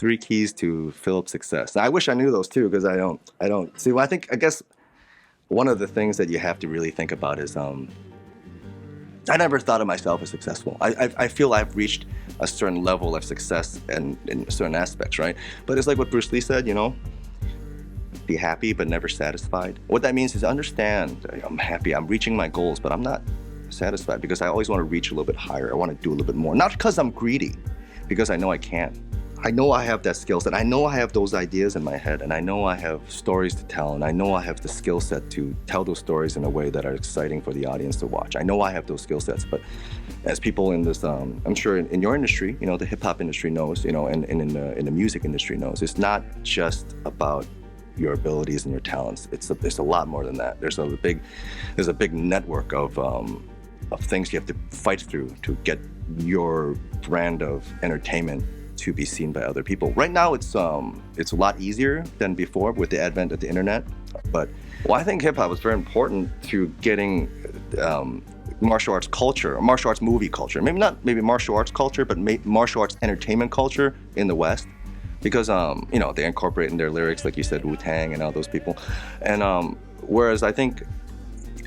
3 keys to Philip success. I wish I knew those too, because I don't. See, well, I guess one of the things that you have to really think about is I never thought of myself as successful. I feel I've reached a certain level of success in certain aspects, right? But it's like what Bruce Lee said, be happy but never satisfied. What that means is understand, I'm happy, I'm reaching my goals, but I'm not satisfied because I always want to reach a little bit higher. I want to do a little bit more. Not because I'm greedy, because I know I can. I know I have that skill set. I know I have those ideas in my head, and I know I have stories to tell, and I know I have the skill set to tell those stories in a way that are exciting for the audience to watch. I know I have those skill sets, but as people in this, I'm sure in your industry, the hip hop industry knows, and in the music industry knows, it's not just about your abilities and your talents. It's a lot more than that. There's a big network of things you have to fight through to get your brand of entertainment to be seen by other people. Right now, it's a lot easier than before with the advent of the internet. But I think hip hop is very important to getting martial arts culture, martial arts movie culture. Maybe not martial arts culture, but martial arts entertainment culture in the West, because they incorporate in their lyrics, like you said, Wu-Tang and all those people. And whereas I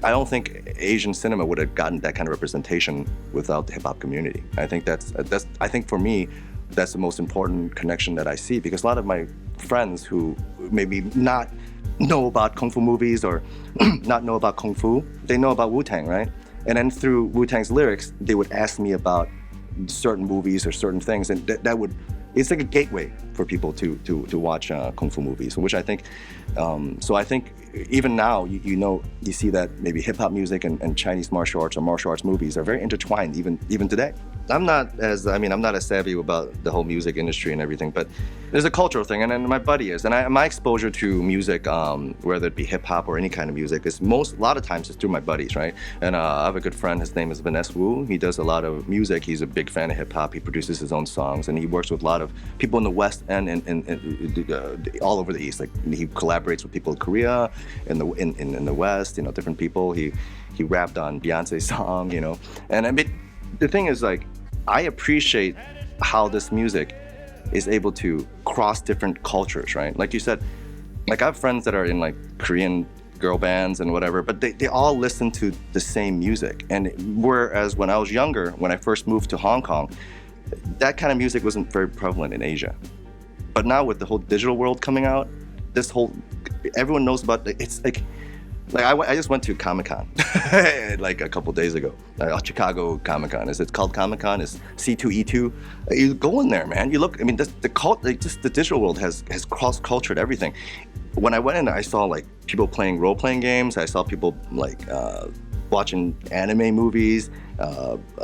don't think Asian cinema would have gotten that kind of representation without the hip hop community. I think I think for me, that's the most important connection that I see, because a lot of my friends who maybe not know about Kung Fu movies or not know about Kung Fu, they know about Wu-Tang, right? And then through Wu-Tang's lyrics, they would ask me about certain movies or certain things, and it's like a gateway for people to watch Kung Fu movies, which I think, so I think even now, you see that maybe hip hop music and Chinese martial arts or martial arts movies are very intertwined even today. I'm not as savvy about the whole music industry and everything, but there's a cultural thing, and then my buddy is, and my exposure to music, whether it be hip hop or any kind of music, is a lot of times it's through my buddies, right? And I have a good friend, his name is Vanessa Wu. He does a lot of music. He's a big fan of hip hop. He produces his own songs, and he works with a lot of people in the West and all over the East. Like, he collaborates with people in Korea, in the West, different people. He rapped on Beyonce's song, and I mean, the thing is, like, I appreciate how this music is able to cross different cultures, right? Like you said, like, I have friends that are in like Korean girl bands and whatever, but they all listen to the same music. And whereas when I was younger, when I first moved to Hong Kong, that kind of music wasn't very prevalent in Asia. But now with the whole digital world coming out, everyone knows about it. It's like I just went to Comic-Con like a couple days ago, Chicago Comic-Con. It's called Comic-Con. It's C2E2. You go in there, man. You look. I mean, the digital world has cross-cultured everything. When I went in, I saw like people playing role-playing games. I saw people like watching anime movies,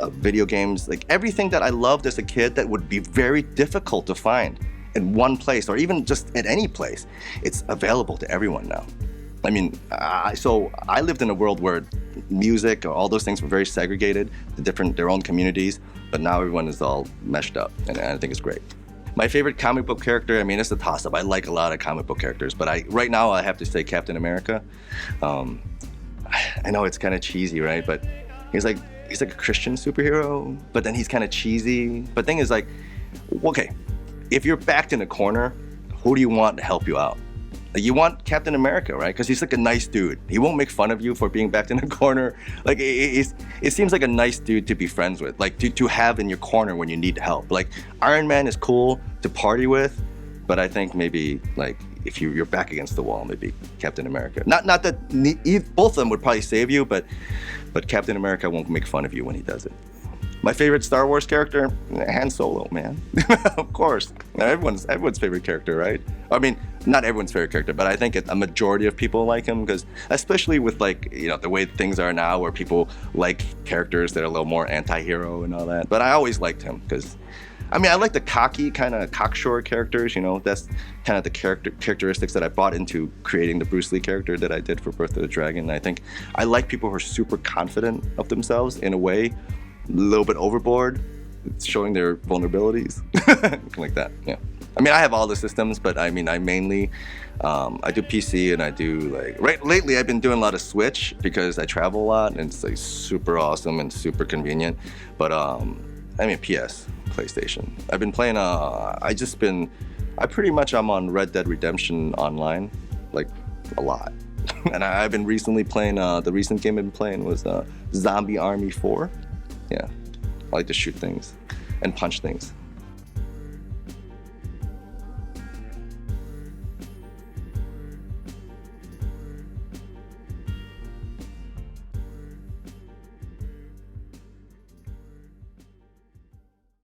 video games, like everything that I loved as a kid that would be very difficult to find in one place or even just at any place. It's available to everyone now. I mean, so I lived in a world where music, all those things were very segregated, their own communities, but now everyone is all meshed up, and I think it's great. My favorite comic book character, I mean, it's a toss-up. I like a lot of comic book characters, but right now I have to say Captain America. I know it's kind of cheesy, right? But he's like a Christian superhero, but then he's kind of cheesy. But thing is, like, okay, if you're backed in a corner, who do you want to help you out? Like, you want Captain America, right? Because he's like a nice dude. He won't make fun of you for being backed in a corner. Like, it seems like a nice dude to be friends with, like to have in your corner when you need help. Like, Iron Man is cool to party with, but I think maybe like if you're back against the wall, maybe Captain America. Not that both of them would probably save you, but Captain America won't make fun of you when he does it. My favorite Star Wars character, Han Solo, man. Of course, everyone's favorite character, right? I mean, not everyone's favorite character, but I think a majority of people like him, because especially with like, the way things are now, where people like characters that are a little more anti-hero and all that. But I always liked him because, I mean, I like the cocky, kind of cocksure characters. That's kind of the characteristics that I brought into creating the Bruce Lee character that I did for Birth of the Dragon. And I think I like people who are super confident of themselves in a way. A little bit overboard, showing their vulnerabilities, like that. Yeah, I mean, I have all the systems, but I mean, I mainly I do PC, and I do lately I've been doing a lot of Switch because I travel a lot, and it's like super awesome and super convenient. But I mean, PS, PlayStation. I've been playing. I just been I pretty much I'm on Red Dead Redemption online, like a lot. And I've been recently playing, the recent game I've been playing was Zombie Army 4. Yeah, I like to shoot things and punch things.